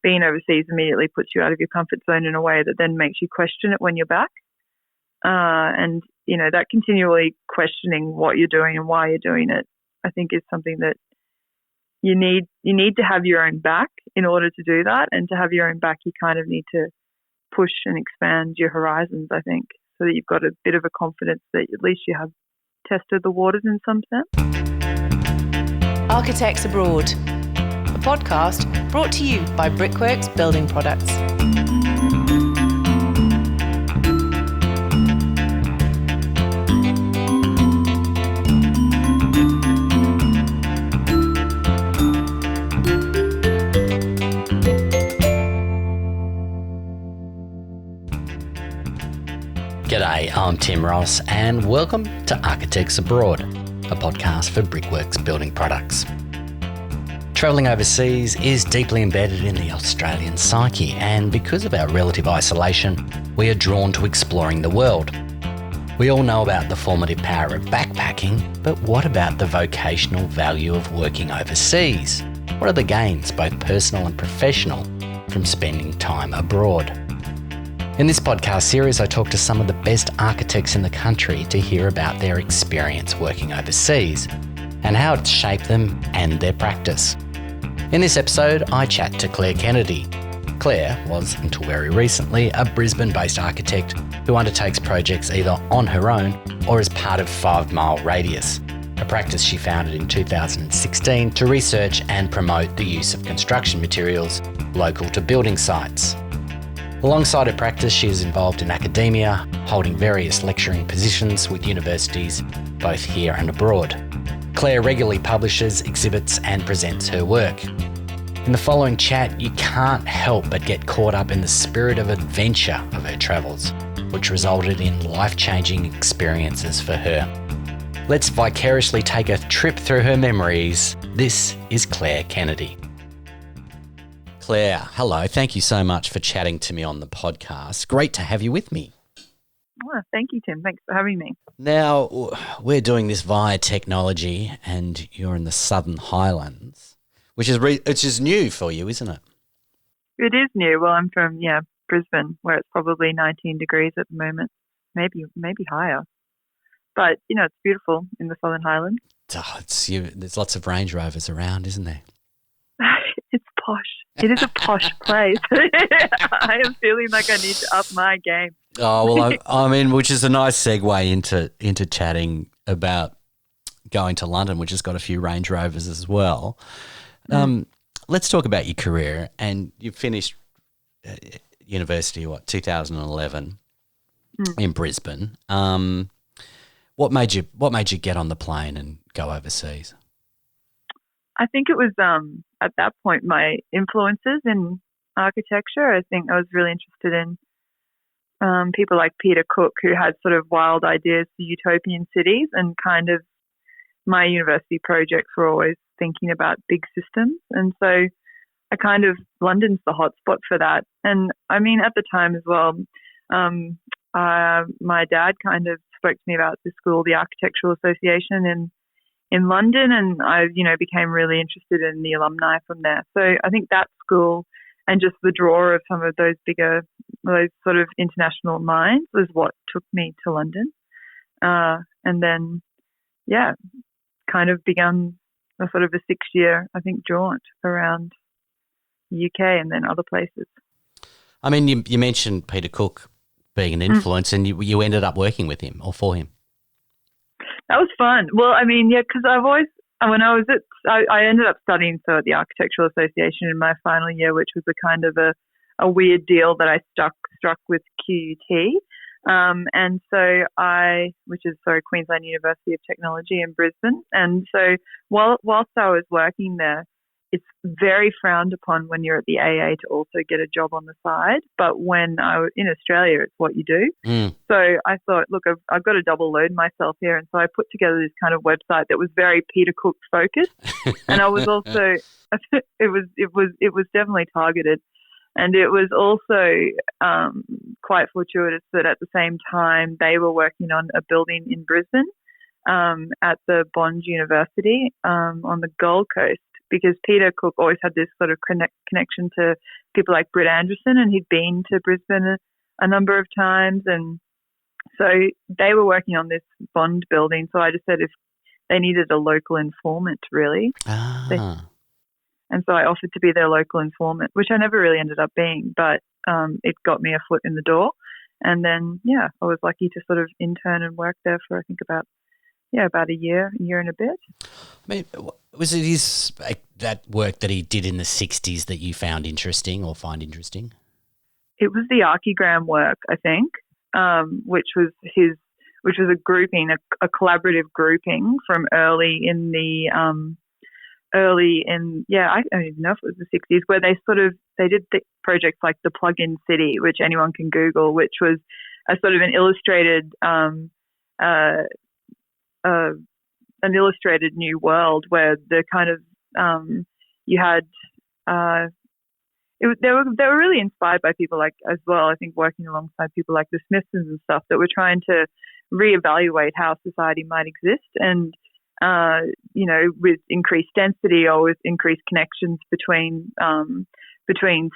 being overseas immediately puts you out of your comfort zone in a way that then makes you question it when you're back. And, that continually questioning what you're doing and why you're doing it, I think is something that you need to have your own back in order to do that. And to have your own back, you kind of need to push and expand your horizons, I think, so that you've got a bit of a confidence that at least you have tested the waters in some sense. Architects Abroad, a podcast brought to you by Brickworks Building Products. G'day, I'm Tim Ross and welcome to Architects Abroad, a podcast for Brickworks Building Products. Travelling overseas is deeply embedded in the Australian psyche, and because of our relative isolation, we are drawn to exploring the world. We all know about the formative power of backpacking, but what about the vocational value of working overseas? What are the gains, both personal and professional, from spending time abroad? In this podcast series, I talk to some of the best architects in the country to hear about their experience working overseas and how it's shaped them and their practice. In this episode, I chat to Clare Kennedy. Clare was, until very recently, a Brisbane-based architect who undertakes projects either on her own or as part of 5 Mile Radius, a practice she founded in 2016 to research and promote the use of construction materials local to building sites. Alongside her practice, she is involved in academia, holding various lecturing positions with universities both here and abroad. Clare regularly publishes, exhibits and presents her work. In the following chat, you can't help but get caught up in the spirit of adventure of her travels, which resulted in life-changing experiences for her. Let's vicariously take a trip through her memories. This is Clare Kennedy. Clare, hello. Thank you so much for chatting to me on the podcast. Great to have you with me. Oh, thank you, Tim. Thanks for having me. Now, we're doing this via technology and you're in the Southern Highlands, which is new for you, isn't it? It is new. Well, I'm from, Brisbane, where it's probably 19 degrees at the moment, maybe higher. But, it's beautiful in the Southern Highlands. Oh, there's lots of Range Rovers around, isn't there? It's posh. It is a posh place. I am feeling like I need to up my game. Oh, well, I mean, which is a nice segue into chatting about going to London, which has got a few Range Rovers as well. Let's talk about your career. And you finished university, 2011 in Brisbane. What made you get on the plane and go overseas? I think it was at that point my influences in architecture. I think I was really interested in people like Peter Cook, who had sort of wild ideas for utopian cities, and kind of my university projects were always thinking about big systems. And so London's the hotspot for that. And I mean, at the time as well, my dad kind of spoke to me about the school, the Architectural Association in London, and I, became really interested in the alumni from there. So I think that school and just the draw of some of those sort of international minds was what took me to London. And then, kind of begun a sort of a 6-year, I think, jaunt around the UK and then other places. I mean, you mentioned Peter Cook being an influence and you ended up working with him or for him. That was fun. Well, I mean, because I ended up studying at the Architectural Association in my final year, which was a kind of a weird deal that I struck with QUT. And so Queensland University of Technology in Brisbane. And so whilst I was working there, it's very frowned upon when you're at the AA to also get a job on the side. But when I was in Australia, it's what you do. So I thought, look, I've got to double load myself here. And so I put together this kind of website that was very Peter Cook focused. And I was also, it was definitely targeted. And it was also quite fortuitous that at the same time they were working on a building in Brisbane at the Bond University on the Gold Coast, because Peter Cook always had this sort of connection to people like Britt Anderson, and he'd been to Brisbane a number of times. And so they were working on this bond building. So I just said if they needed a local informant, really. And so I offered to be their local informant, which I never really ended up being, but it got me a foot in the door. And then, I was lucky to sort of intern and work there for, I think, about a year and a bit. I mean, was it that work that he did in the 60s that you found interesting or find interesting? It was the archigram work, I think, which was a grouping, a collaborative grouping from early in, I don't even know if it was the 60s, where they did projects like the Plug-in City, which anyone can Google, which was a sort of an illustrated new world where the kind of you had they were really inspired by people like, as well, I think, working alongside people like the Smithsons and stuff that were trying to reevaluate how society might exist, and with increased density or with increased connections between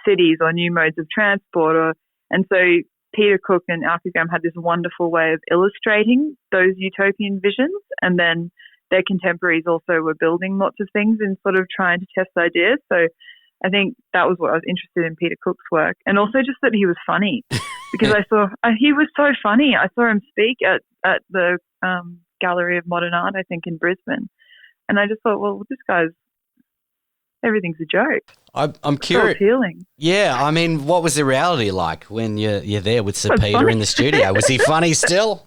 cities or new modes of transport, and so Peter Cook and Archigram had this wonderful way of illustrating those utopian visions, and then their contemporaries also were building lots of things and sort of trying to test ideas. So I think that was what I was interested in Peter Cook's work, and also just that he was funny, because he was so funny. I saw him speak at the Gallery of Modern Art, I think, in Brisbane, and I just thought, well, this guy's, everything's a joke. I'm curious. So appealing. Yeah, I mean, what was the reality like when you're there with Sir Peter in the studio? Was he funny still?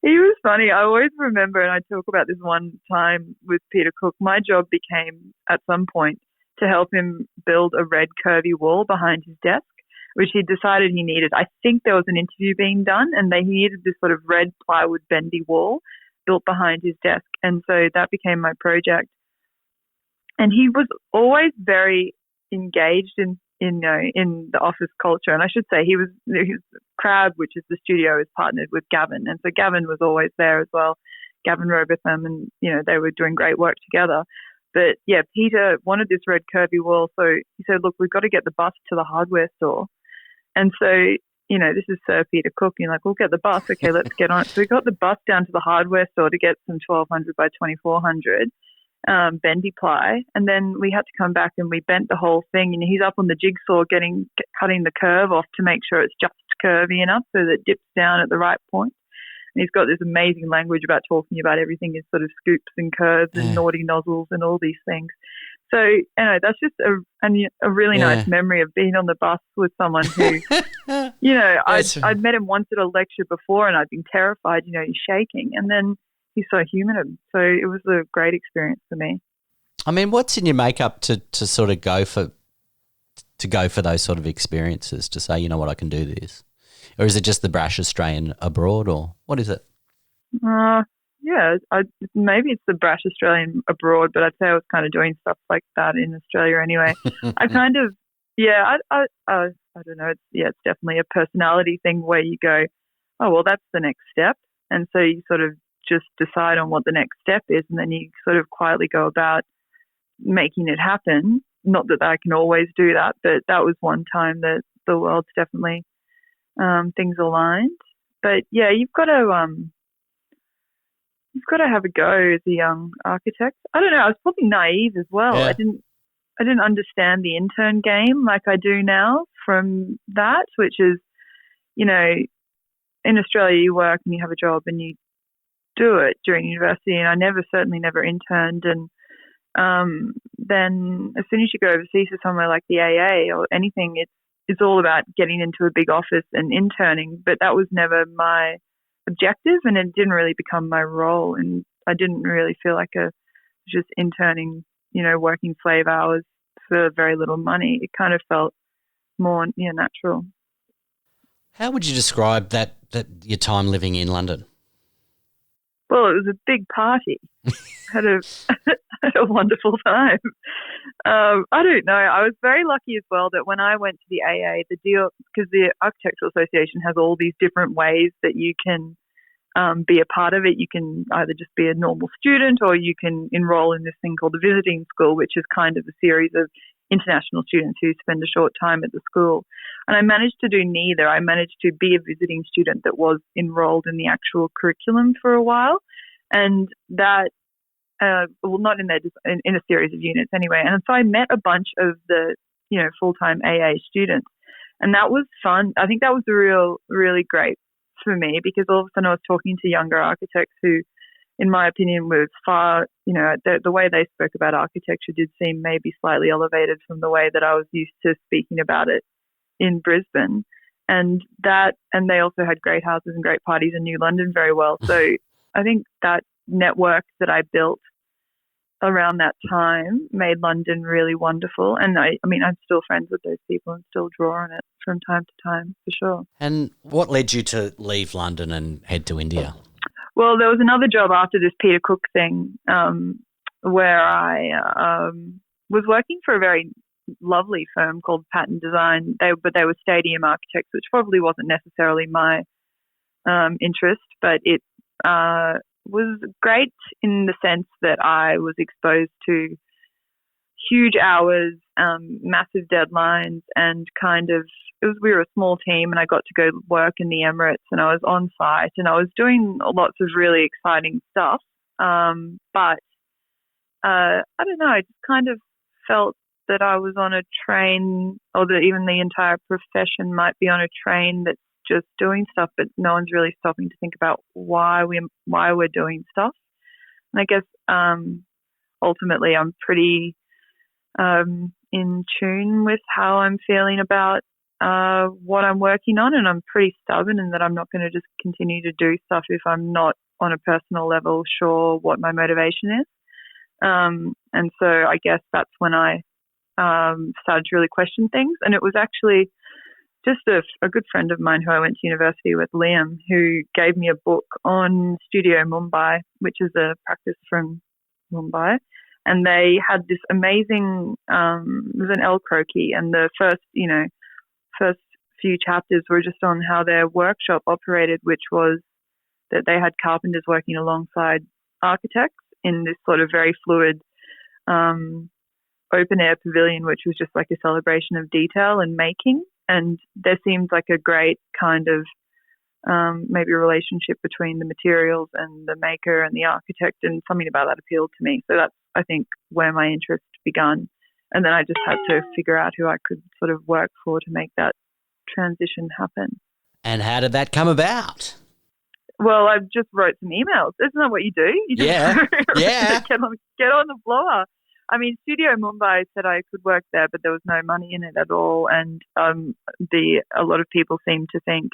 He was funny. I always remember, and I talk about this one time with Peter Cook, my job became at some point to help him build a red curvy wall behind his desk, which he decided he needed. I think there was an interview being done, and he needed this sort of red plywood bendy wall built behind his desk. And so that became my project. And he was always very engaged in the office culture. And I should say he was Crab, which is the studio, is partnered with Gavin. And so Gavin was always there as well, Gavin Robotham, and, they were doing great work together. But yeah, Peter wanted this red curvy wall. So he said, look, we've got to get the bus to the hardware store. And so, this is Sir Peter Cook. You're like, we'll get the bus. Okay, let's get on it. So we got the bus down to the hardware store to get some 1200 by 2400 bendy ply. And then we had to come back and we bent the whole thing. And he's up on the jigsaw cutting the curve off to make sure it's just curvy enough so that it dips down at the right point. And he's got this amazing language about talking about everything in sort of scoops and curves and naughty nozzles and all these things. So, that's just a really nice memory of being on the bus with someone who, I'd met him once at a lecture before and I'd been terrified, he's shaking. And then he's so human. So it was a great experience for me. I mean, what's in your makeup to sort of go for those sort of experiences, to say, you know what, I can do this? Or is it just the brash Australian abroad, or what is it? Maybe it's the brash Australian abroad, but I'd say I was kind of doing stuff like that in Australia anyway. I kind of, I don't know. It's definitely a personality thing where you go, oh, well, that's the next step. And so you sort of just decide on what the next step is, and then you sort of quietly go about making it happen. Not that I can always do that, but that was one time that the world's definitely things aligned. But yeah, you've got to have a go as a young architect. I don't know. I was probably naive as well. Yeah. I didn't understand the intern game like I do now from that, which is, in Australia you work and you have a job and you do it during university. And I certainly never interned. And then as soon as you go overseas to somewhere like the AA or anything, it's all about getting into a big office and interning. But that was never my objective, and it didn't really become my role. And I didn't really feel like just interning, working slave hours for very little money. It kind of felt more natural. How would you describe that your time living in London? Well, it was a big party. had a wonderful time. I don't know. I was very lucky as well that when I went to the AA, the deal, because the Architectural Association has all these different ways that you can be a part of it. You can either just be a normal student or you can enroll in this thing called the visiting school, which is kind of a series of international students who spend a short time at the school. And I managed to do neither. I managed to be a visiting student that was enrolled in the actual curriculum for a while, and that, well, not in in a series of units anyway. And so I met a bunch of the, full-time AA students, and that was fun. I think that was really great for me, because all of a sudden I was talking to younger architects who, in my opinion, was far, the way they spoke about architecture did seem maybe slightly elevated from the way that I was used to speaking about it in Brisbane. And they also had great houses and great parties in New London very well. So I think that network that I built around that time made London really wonderful. And I'm still friends with those people and still draw on it from time to time, for sure. And what led you to leave London and head to India? Well, there was another job after this Peter Cook thing, where I was working for a very lovely firm called Pattern Design. But they were stadium architects, which probably wasn't necessarily my interest, but it was great in the sense that I was exposed to huge hours, massive deadlines, and we were a small team, and I got to go work in the Emirates, and I was on site, and I was doing lots of really exciting stuff. But I don't know, I just kind of felt that I was on a train, or that even the entire profession might be on a train that's just doing stuff, but no one's really stopping to think about why we're doing stuff. And I guess ultimately I'm pretty in tune with how I'm feeling about what I'm working on, and I'm pretty stubborn in that I'm not going to just continue to do stuff if I'm not on a personal level sure what my motivation is. And so I guess that's when I started to really question things. And it was actually just a good friend of mine who I went to university with, Liam, who gave me a book on Studio Mumbai, which is a practice from Mumbai. And they had this amazing, it was an El Croquis, and the first few chapters were just on how their workshop operated, which was that they had carpenters working alongside architects in this sort of very fluid open air pavilion, which was just like a celebration of detail and making. And there seemed like a great kind of maybe a relationship between the materials and the maker and the architect, and something about that appealed to me. So that's, I think, where my interest began. And then I just had to figure out who I could sort of work for to make that transition happen. And how did that come about? Well, I just wrote some emails. Isn't that what you do? You just get on the blower. I mean, Studio Mumbai said I could work there, but there was no money in it at all. And a lot of people seemed to think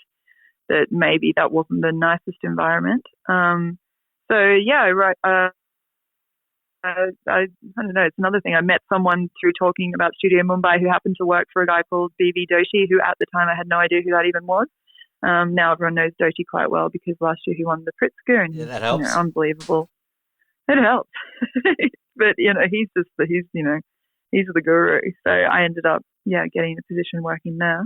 that maybe that wasn't the nicest environment. So yeah, I wrote. I don't know. It's another thing. I met someone through talking about Studio Mumbai who happened to work for a guy called B.V. Doshi, who at the time I had no idea who that even was. Now everyone knows Doshi quite well because last year he won the Pritzker, and that helps. Unbelievable. It helps. But he's the guru. So I ended up getting a position working there,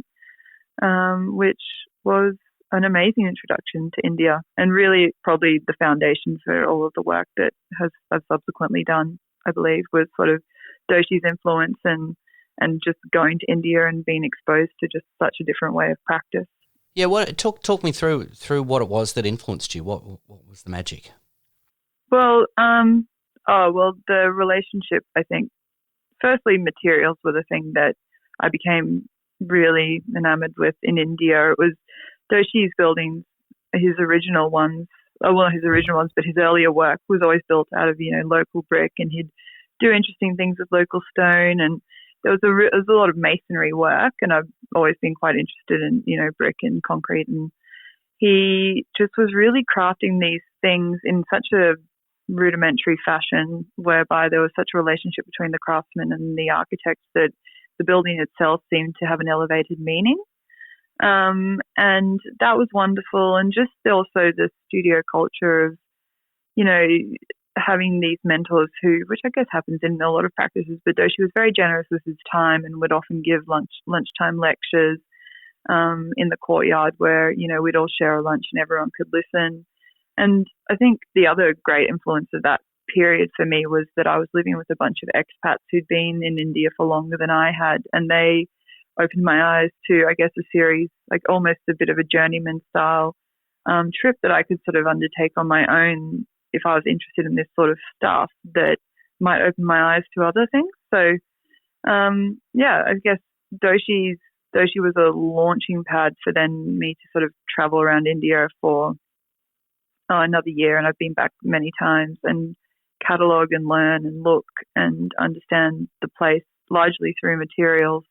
which was an amazing introduction to India, and really probably the foundation for all of the work that I've subsequently done. I believe was sort of Doshi's influence and just going to India and being exposed to just such a different way of practice. Yeah, talk me through what it was that influenced you. What was the magic? Well, the relationship, I think, firstly, materials were the thing that I became really enamored with in India. It was Doshi's buildings, his original ones, but his earlier work was always built out of, local brick, and he'd do interesting things with local stone, and there was a lot of masonry work, and I've always been quite interested in, brick and concrete, and he just was really crafting these things in such a rudimentary fashion whereby there was such a relationship between the craftsman and the architect that the building itself seemed to have an elevated meaning. And that was wonderful. And just also the studio culture of, having these mentors which I guess happens in a lot of practices, but Doshi was very generous with his time and would often give lunchtime lectures in the courtyard where, we'd all share a lunch and everyone could listen. And I think the other great influence of that period for me was that I was living with a bunch of expats who'd been in India for longer than I had, and they opened my eyes to, I guess, a series, like almost a bit of a journeyman style trip that I could sort of undertake on my own if I was interested in this sort of stuff that might open my eyes to other things. So, I guess Doshi was a launching pad for then me to sort of travel around India for another year, and I've been back many times and catalogue and learn and look and understand the place largely through materials.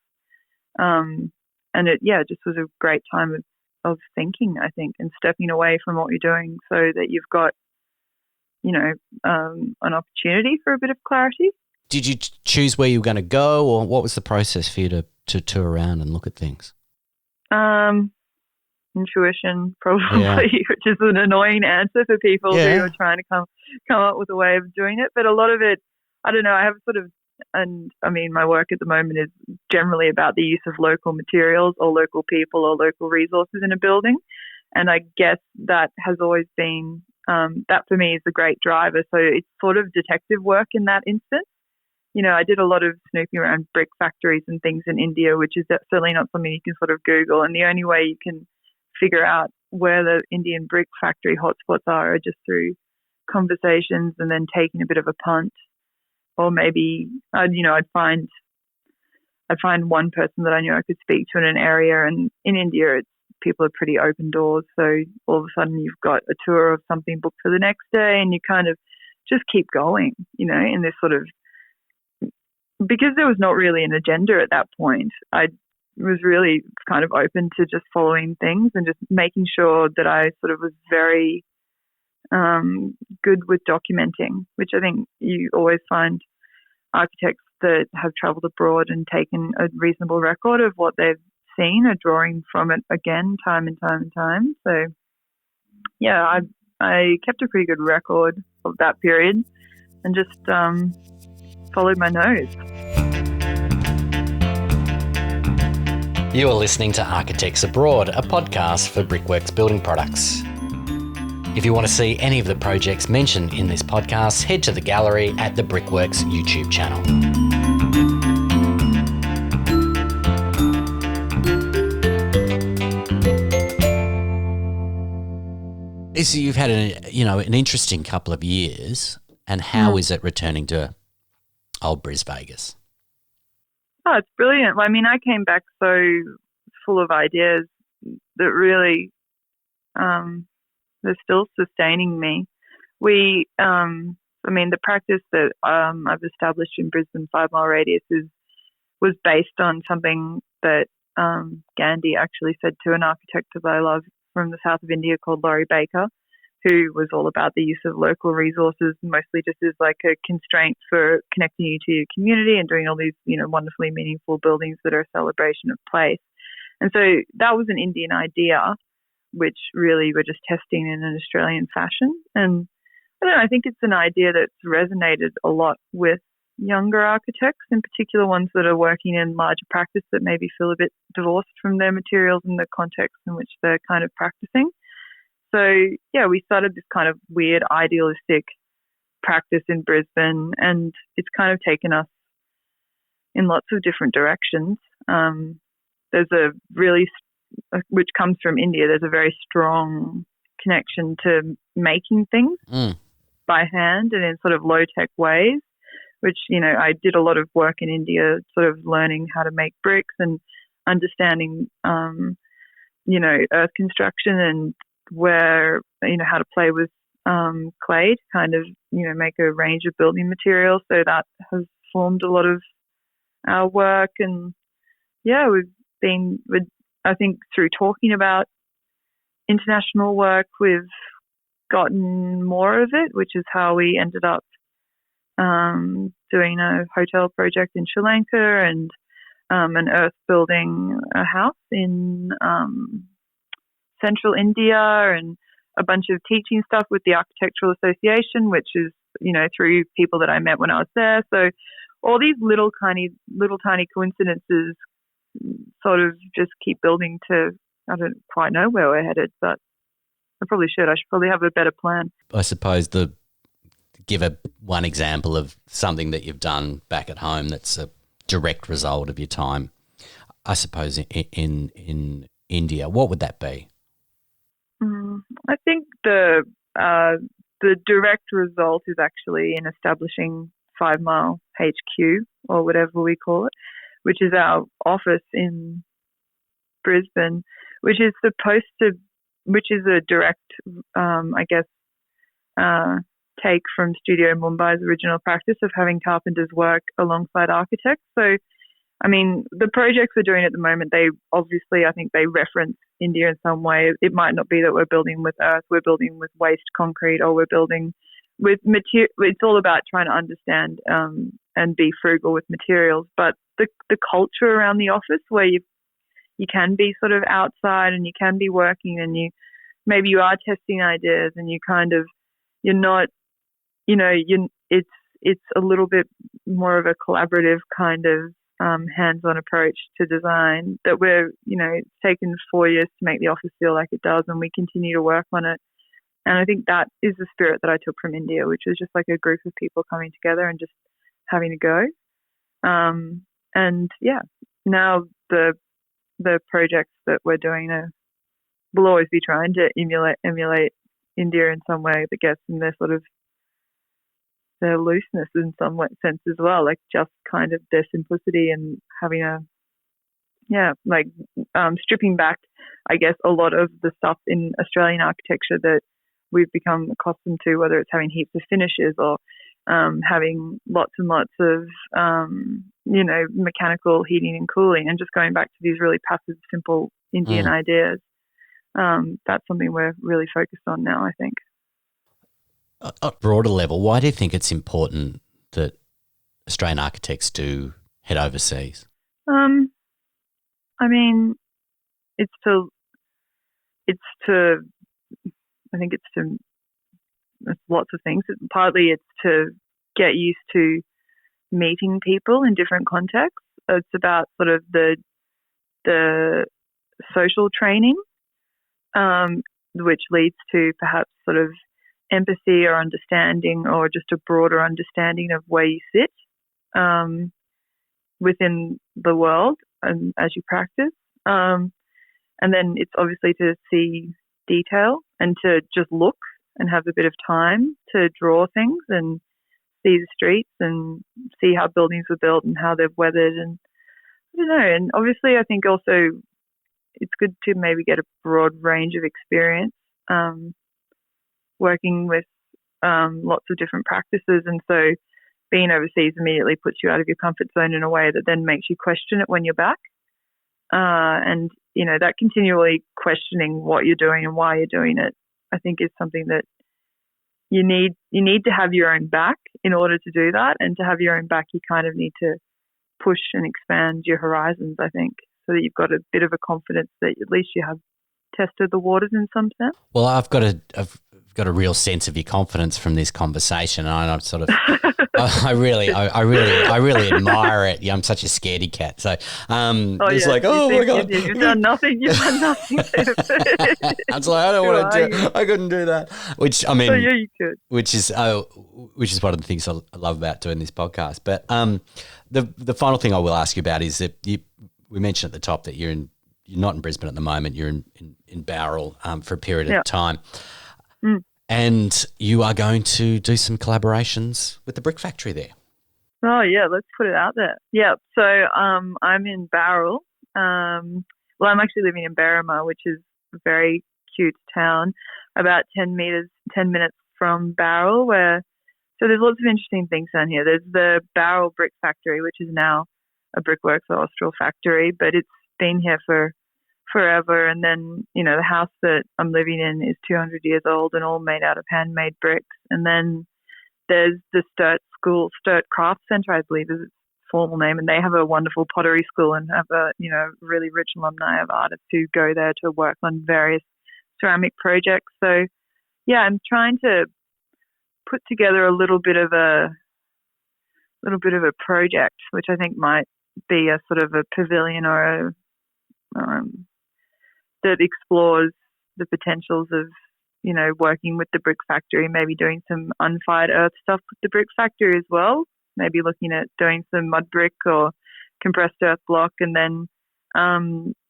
And it just was a great time of thinking, I think, and stepping away from what you're doing so that you've got, an opportunity for a bit of clarity. Did you choose where you were going to go, or what was the process for you to tour around and look at things? Intuition, probably, which is an annoying answer for people who are trying to come up with a way of doing it. But a lot of it, I don't know, I have sort of, and I mean, my work at the moment is generally about the use of local materials or local people or local resources in a building. And I guess that has always been, that for me is a great driver. So it's sort of detective work in that instance. I did a lot of snooping around brick factories and things in India, which is certainly not something you can sort of Google. And the only way you can figure out where the Indian brick factory hotspots are just through conversations and then taking a bit of a punt. Or maybe, I'd find one person that I knew I could speak to in an area. And in India, people are pretty open doors. So all of a sudden you've got a tour of something booked for the next day, and you kind of just keep going, in this sort of, because there was not really an agenda at that point. I was really kind of open to just following things and just making sure that I sort of was very good with documenting, which I think you always find architects that have travelled abroad and taken a reasonable record of what they've seen are drawing from it again, time and time and time. So, I kept a pretty good record of that period and just followed my nose. You are listening to Architects Abroad, a podcast for Brickworks Building Products. If you want to see any of the projects mentioned in this podcast, head to the gallery at the Brickworks YouTube channel. So you've had an interesting couple of years, and how is it returning to old Bris Vegas? Oh, it's brilliant. I mean, I came back so full of ideas that really they're still sustaining me. The practice that I've established in Brisbane 5 mile radius was based on something that Gandhi actually said to an architect that I love from the south of India called Laurie Baker, who was all about the use of local resources, mostly just as like a constraint for connecting you to your community and doing all these, wonderfully meaningful buildings that are a celebration of place. And so that was an Indian idea, which really we're just testing in an Australian fashion. And I think it's an idea that's resonated a lot with younger architects, in particular ones that are working in larger practice that maybe feel a bit divorced from their materials and the context in which they're kind of practicing. So, we started this kind of weird idealistic practice in Brisbane, and it's kind of taken us in lots of different directions. There's which comes from India, there's a very strong connection to making things by hand and in sort of low-tech ways, which, I did a lot of work in India sort of learning how to make bricks and understanding, earth construction and where, how to play with clay to kind of, make a range of building materials. So that has formed a lot of our work. And, I think through talking about international work, we've gotten more of it, which is how we ended up doing a hotel project in Sri Lanka and an earth building a house in central India, and a bunch of teaching stuff with the Architectural Association, which is, through people that I met when I was there. So all these little tiny coincidences sort of just keep building to, I don't quite know where we're headed, but I probably should. I should probably have a better plan. I suppose give one example of something that you've done back at home that's a direct result of your time, I suppose, in India. What would that be? I think the direct result is actually in establishing 5 Mile HQ, or whatever we call it, which is our office in Brisbane, which is a direct, take from Studio Mumbai's original practice of having carpenters work alongside architects. So, I mean, the projects we're doing at the moment, they obviously, I think they reference India in some way. It might not be that we're building with earth, we're building with waste concrete, or we're building with material. It's all about trying to understand and be frugal with materials. But the culture around the office, where you can be sort of outside and you can be working, and maybe you are testing ideas, and you're not, it's a little bit more of a collaborative kind of hands-on approach to design that it's taken 4 years to make the office feel like it does, and we continue to work on it. And I think that is the spirit that I took from India, which was just like a group of people coming together and just having a go. Now the projects that we're doing will always be trying to emulate India in some way, I guess, in their sort of their looseness in some sense as well, like just kind of their simplicity and having stripping back, I guess, a lot of the stuff in Australian architecture that we've become accustomed to, whether it's having heaps of finishes or having lots and lots of, mechanical heating and cooling, and just going back to these really passive, simple Indian ideas. That's something we're really focused on now, I think. At a broader level, why do you think it's important that Australian architects do head overseas? I mean, it's lots of things. Partly it's to get used to meeting people in different contexts. It's about sort of the social training, which leads to perhaps sort of empathy or understanding, or just a broader understanding of where you sit within the world and as you practice. And then it's obviously to see detail and to just look and have a bit of time to draw things and see the streets and see how buildings were built and how they've weathered. And I don't know. And obviously I think also it's good to maybe get a broad range of experience working with lots of different practices. And so being overseas immediately puts you out of your comfort zone in a way that then makes you question it when you're back. And, that continually questioning what you're doing and why you're doing it, I think is something that you need to have your own back in order to do that. And to have your own back, you kind of need to push and expand your horizons, I think, so that you've got a bit of a confidence that at least you have tested the waters in some sense. Well, I've got a real sense of your confidence from this conversation, and I'm sort of, I really admire it. Yeah, I'm such a scaredy cat. So, it's like, oh my God, you've done nothing. You've done nothing. I was like, I don't want to do. I couldn't do that. Which I mean, yeah, you could. Which is one of the things I love about doing this podcast. But the final thing I will ask you about is that we mentioned at the top that you're not in Brisbane at the moment. You're in Bowral for a period of time. And you are going to do some collaborations with the brick factory there. Oh, yeah, let's put it out there. Yeah, so I'm in Bowral. I'm actually living in Berrima, which is a very cute town, about 10 minutes from Bowral, so there's lots of interesting things down here. There's the Bowral Brick Factory, which is now a Brickworks or Austral factory, but it's been here for forever. And then, the house that I'm living in is 200 years old and all made out of handmade bricks. And then there's the Sturt Craft Centre, I believe is its formal name, and they have a wonderful pottery school and have a, really rich alumni of artists who go there to work on various ceramic projects. So, yeah, I'm trying to put together a little bit of a project, which I think might be a sort of a pavilion or that explores the potentials of working with the brick factory, maybe doing some unfired earth stuff with the brick factory as well. Maybe looking at doing some mud brick or compressed earth block, and then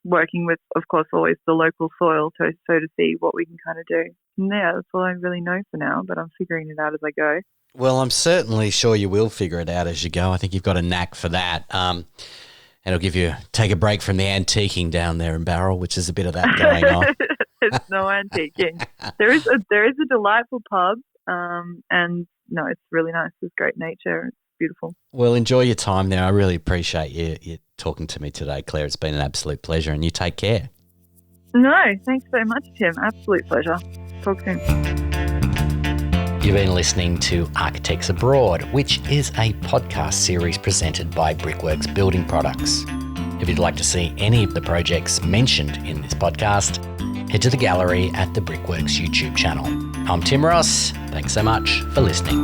working with, of course, always the local soil to see what we can kind of do. And yeah, that's all I really know for now, but I'm figuring it out as I go. Well, I'm certainly sure you will figure it out as you go. I think you've got a knack for that. And it'll take a break from the antiquing down there in Barrel, which is a bit of that going on. It's no antiquing. There is a delightful pub, and no, it's really nice. It's great nature. It's beautiful. Well, enjoy your time there. I really appreciate you talking to me today, Claire. It's been an absolute pleasure, and you take care. No, thanks so much, Tim. Absolute pleasure. Talk soon. You've been listening to Architects Abroad, which is a podcast series presented by Brickworks Building Products. If you'd like to see any of the projects mentioned in this podcast, head to the gallery at the Brickworks YouTube channel. I'm Tim Ross. Thanks so much for listening.